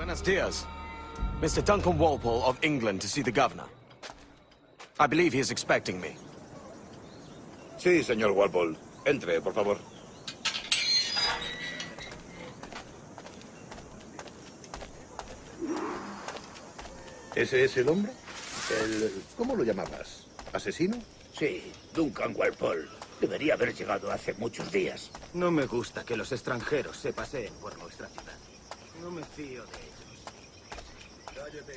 Buenos dias. Mr. Duncan Walpole of England to see the governor. I believe he is expecting me. Sí, señor Walpole. Entre, por favor. ¿Ese es el hombre? ¿Cómo lo llamabas? ¿Asesino? Sí, Duncan Walpole. Debería haber llegado hace muchos días. No me gusta que los extranjeros se paseen por nuestra ciudad. No me fío de ellos. Cállate.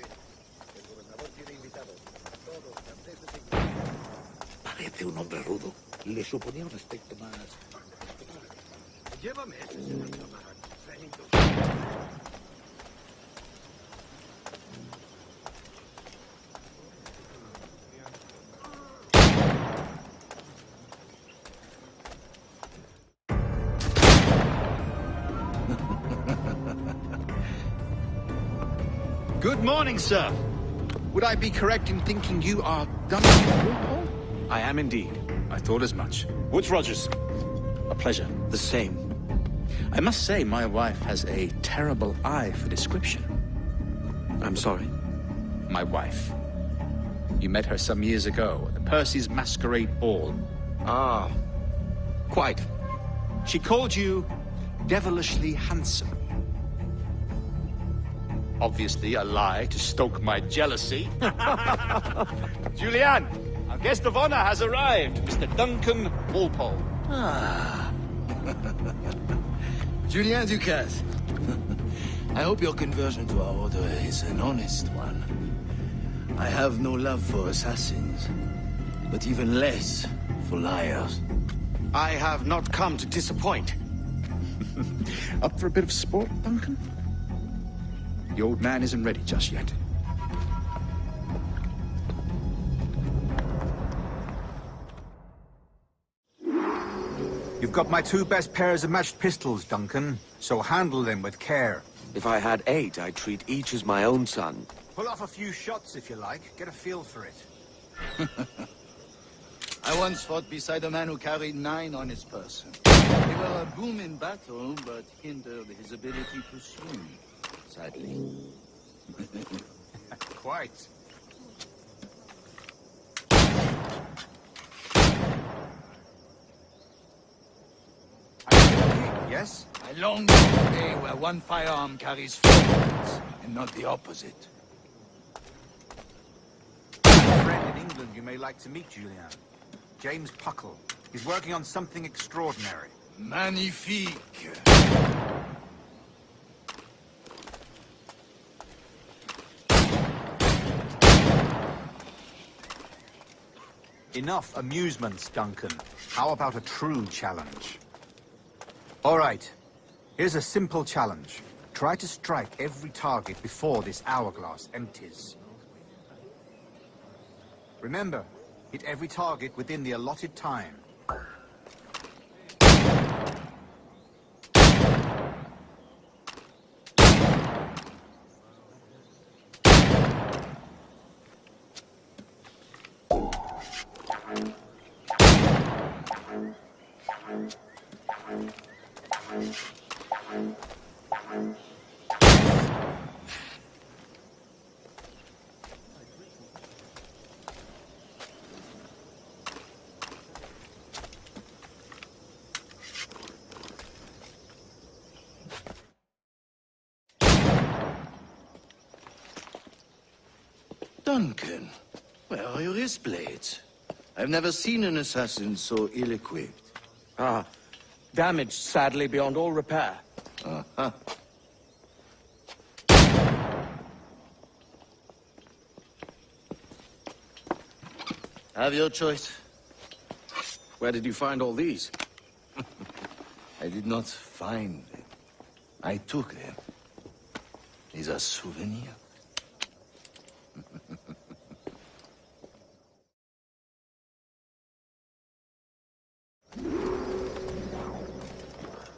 El gobernador tiene invitados. Todos franceses e ingleses. Parece un hombre rudo. Le suponía un aspecto más... Llévame ese señor. Good morning, sir. Would I be correct in thinking you are Duncan Walpole? I am indeed. I thought as much. Woods Rogers. A pleasure. The same. I must say, my wife has a terrible eye for description. I'm sorry. My wife. You met her some years ago at the Percy's Masquerade Ball. Ah, quite. She called you devilishly handsome. Obviously a lie to stoke my jealousy. Julianne, our guest of honor has arrived, Mr. Duncan Walpole. Ah. Julien Ducasse. I hope your conversion to our order is an honest one. I have no love for assassins, but even less for liars. I have not come to disappoint. Up for a bit of sport, Duncan? The old man isn't ready just yet. You've got my 2 best pairs of matched pistols, Duncan, so handle them with care. If I had 8, I'd treat each as my own son. Pull off a few shots if you like. Get a feel for it. I once fought beside a man who carried 9 on his person. They were a boom in battle, but hindered his ability to swim, sadly. Quite. Yes? I long for the day where one firearm carries 4 bullets, and not the opposite. A friend in England you may like to meet, Julian. James Puckle. He's working on something extraordinary. Magnifique. Enough amusements, Duncan. How about a true challenge? All right. Here's a simple challenge. Try to strike every target before this hourglass empties. Remember, hit every target within the allotted time. Duncan, where are your wrist blades? I've never seen an assassin so ill-equipped. Ah, damaged sadly beyond all repair. Uh-huh. Have your choice. Where did you find all these? I did not find them. I took them. These are souvenirs.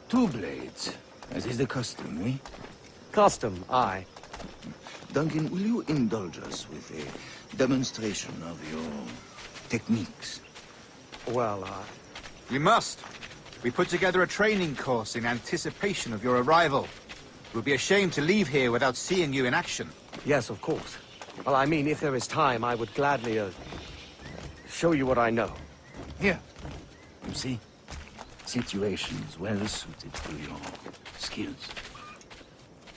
2 blades, as is the custom, eh? Custom, aye. Duncan, will you indulge us with a demonstration of your techniques? Well, You must. We put together a training course in anticipation of your arrival. It would be a shame to leave here without seeing you in action. Yes, of course. Well, I mean, if there is time, I would gladly, show you what I know. Here. You see? Situations well suited to your skills.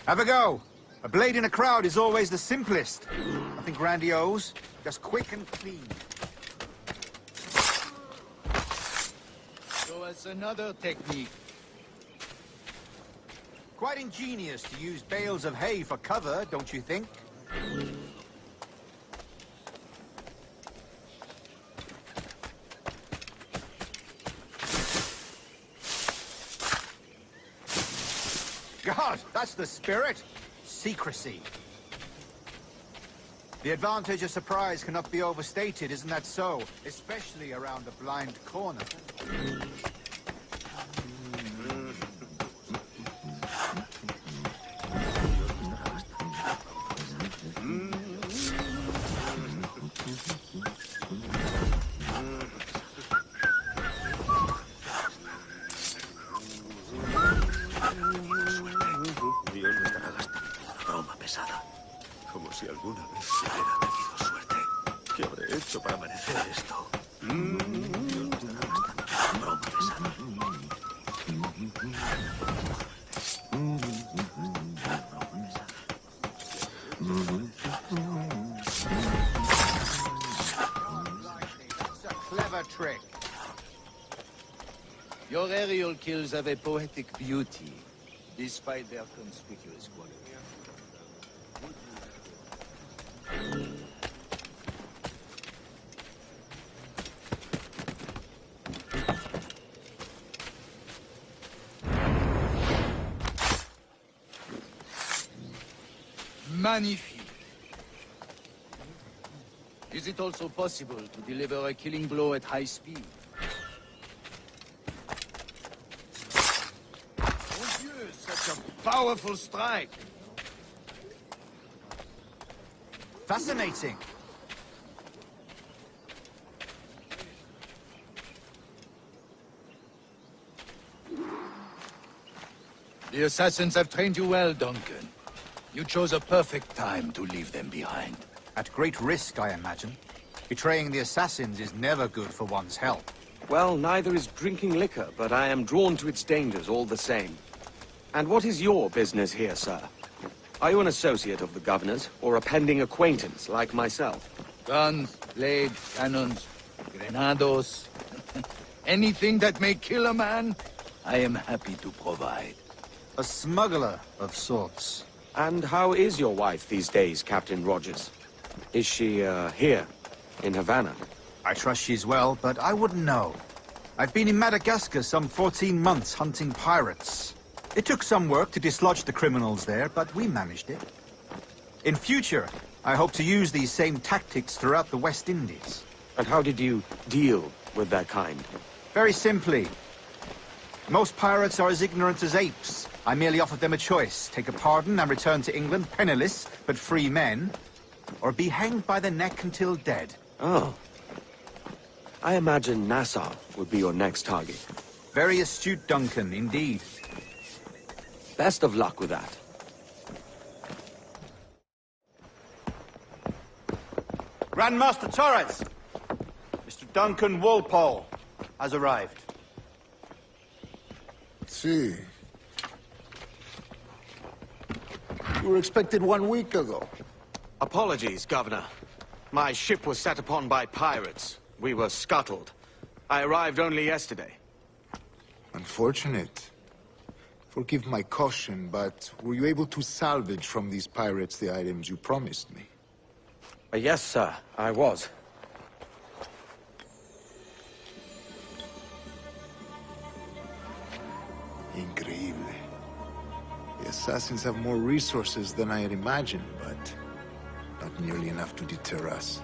Have a go. A blade in a crowd is always the simplest. Nothing grandiose, just quick and clean. Show us another technique. Quite ingenious to use bales of hay for cover, don't you think? God, that's the spirit. Secrecy. The advantage of surprise cannot be overstated, isn't that so? Especially around a blind corner. Broma pesada. Como si alguna vez hubiera tenido suerte. ¿Qué habré hecho para merecer esto? Broma pesada. It's a clever trick. Your aerial kills have a poetic beauty, despite their conspicuous quality. Magnifique. Is it also possible to deliver a killing blow at high speed? Mon Dieu, such a powerful strike! Fascinating. The assassins have trained you well, Duncan. You chose a perfect time to leave them behind. At great risk, I imagine. Betraying the assassins is never good for one's health. Well, neither is drinking liquor, but I am drawn to its dangers all the same. And what is your business here, sir? Are you an associate of the governor's, or a pending acquaintance like myself? Guns, blades, cannons, grenados. Anything that may kill a man, I am happy to provide. A smuggler of sorts. And how is your wife these days, Captain Rogers? Is she, here, in Havana? I trust she's well, but I wouldn't know. I've been in Madagascar some 14 months hunting pirates. It took some work to dislodge the criminals there, but we managed it. In future, I hope to use these same tactics throughout the West Indies. And how did you deal with their kind? Very simply. Most pirates are as ignorant as apes. I merely offered them a choice. Take a pardon and return to England penniless, but free men, or be hanged by the neck until dead. Oh. I imagine Nassau would be your next target. Very astute, Duncan, indeed. Best of luck with that. Grandmaster Torres! Mr. Duncan Walpole has arrived. See. We were expected 1 week ago. Apologies, Governor. My ship was set upon by pirates. We were scuttled. I arrived only yesterday. Unfortunate. Forgive my caution, but were you able to salvage from these pirates the items you promised me? Yes, sir, I was. Increíble. The assassins have more resources than I had imagined, but not nearly enough to deter us.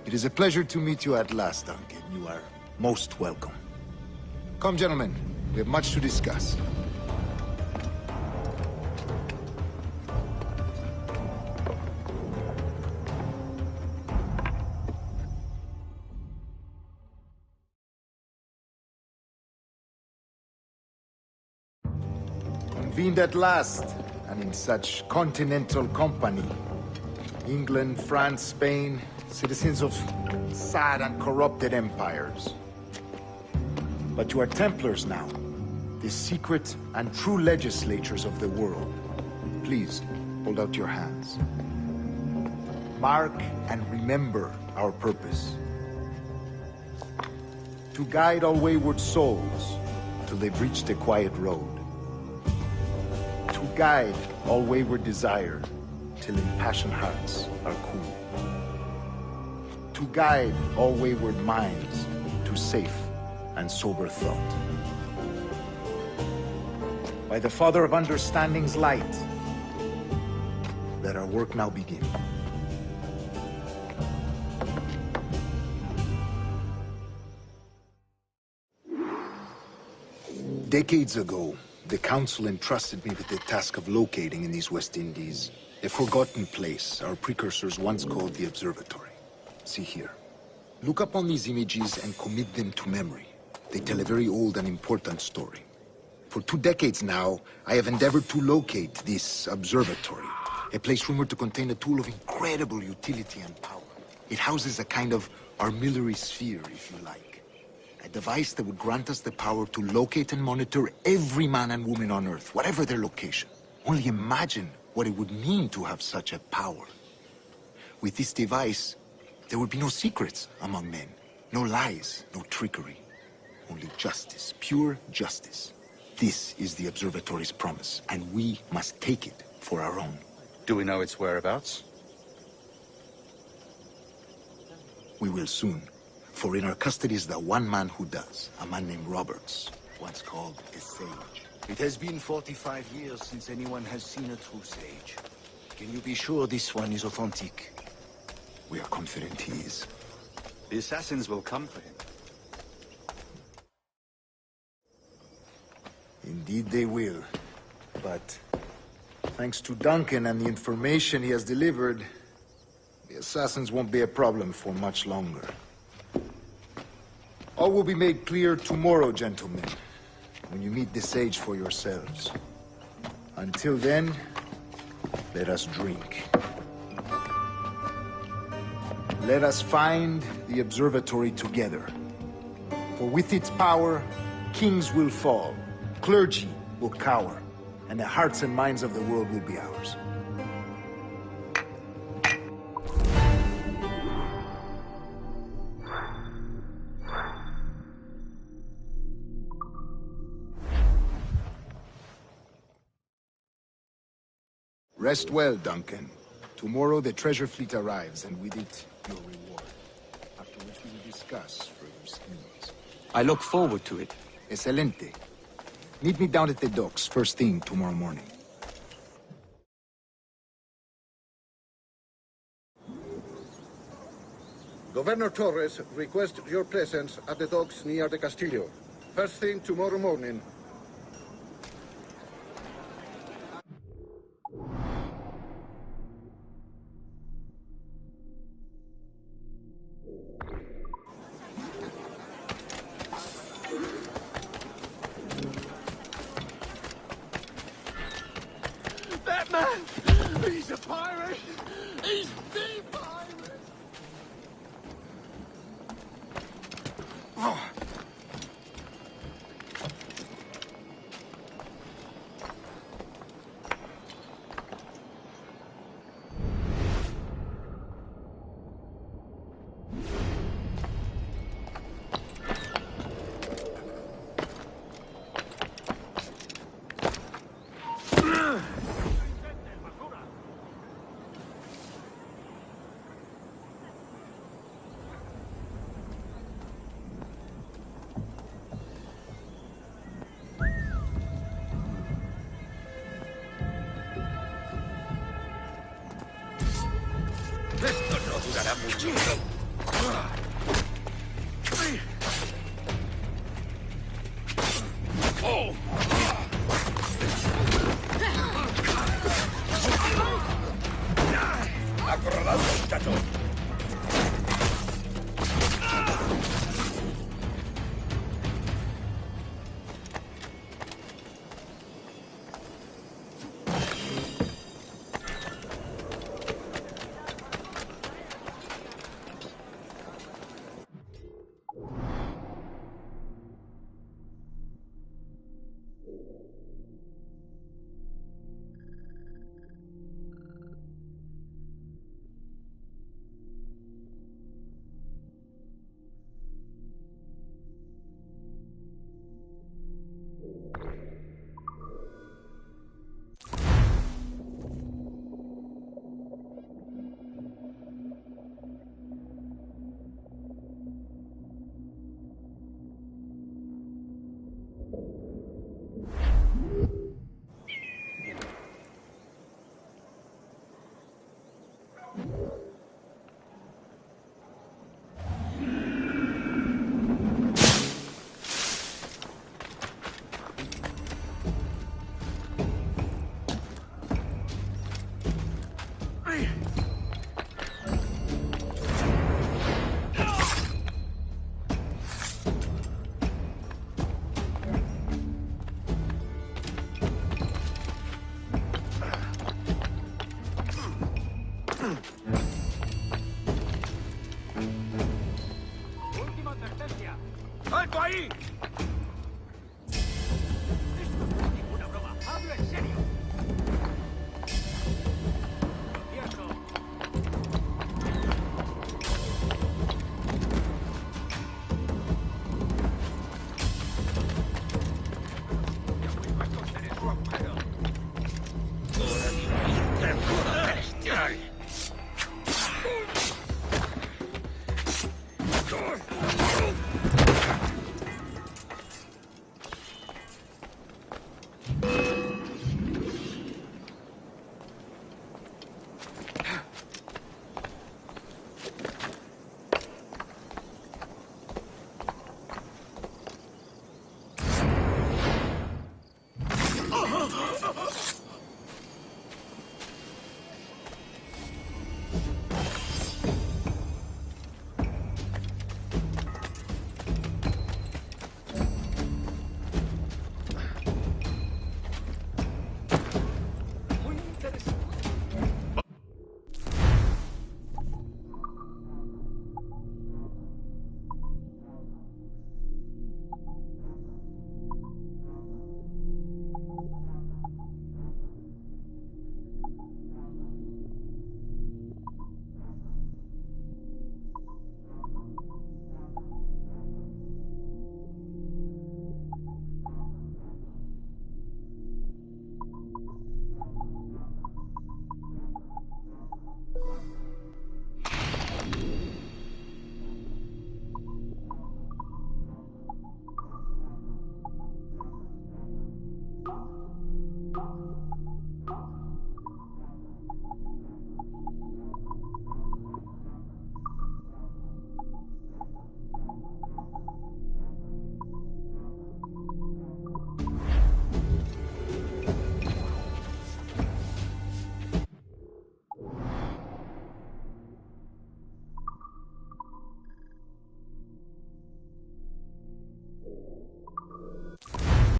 It is a pleasure to meet you at last, Duncan. You are most welcome. Come, gentlemen. We have much to discuss. Convened at last, and in such continental company. England, France, Spain, citizens of sad and corrupted empires. But you are Templars now, the secret and true legislators of the world. Please, hold out your hands. Mark and remember our purpose. To guide all wayward souls till they've reached a quiet road. To guide all wayward desire till impassioned hearts are cool. To guide all wayward minds to safe and sober thought. By the Father of Understanding's light, let our work now begin. Decades ago, the Council entrusted me with the task of locating in these West Indies a forgotten place our precursors once called the Observatory. See here. Look upon these images and commit them to memory. They tell a very old and important story. For 2 decades now, I have endeavored to locate this observatory, a place rumored to contain a tool of incredible utility and power. It houses a kind of armillary sphere, if you like. A device that would grant us the power to locate and monitor every man and woman on Earth, whatever their location. Only imagine what it would mean to have such a power. With this device, there would be no secrets among men, no lies, no trickery. Only justice, pure justice. This is the observatory's promise, and we must take it for our own. Do we know its whereabouts? We will soon, for in our custody is the one man who does, a man named Roberts, once called a sage. It has been 45 years since anyone has seen a true sage. Can you be sure this one is authentic? We are confident he is. The assassins will come for him. Indeed they will. But thanks to Duncan and the information he has delivered, the assassins won't be a problem for much longer. All will be made clear tomorrow, gentlemen, when you meet the sage for yourselves. Until then, let us drink. Let us find the observatory together. For with its power, kings will fall, clergy will cower, and the hearts and minds of the world will be ours. Rest well, Duncan. Tomorrow the treasure fleet arrives, and with it, your reward. After which we will discuss further schemes. I look forward to it. Excelente. Meet me down at the docks first thing tomorrow morning. Governor Torres requests your presence at the docks near the Castillo. First thing tomorrow morning. That man! He's a pirate! He's the pirate! Oh. Esto no durará mucho. Acorralado, muchacho.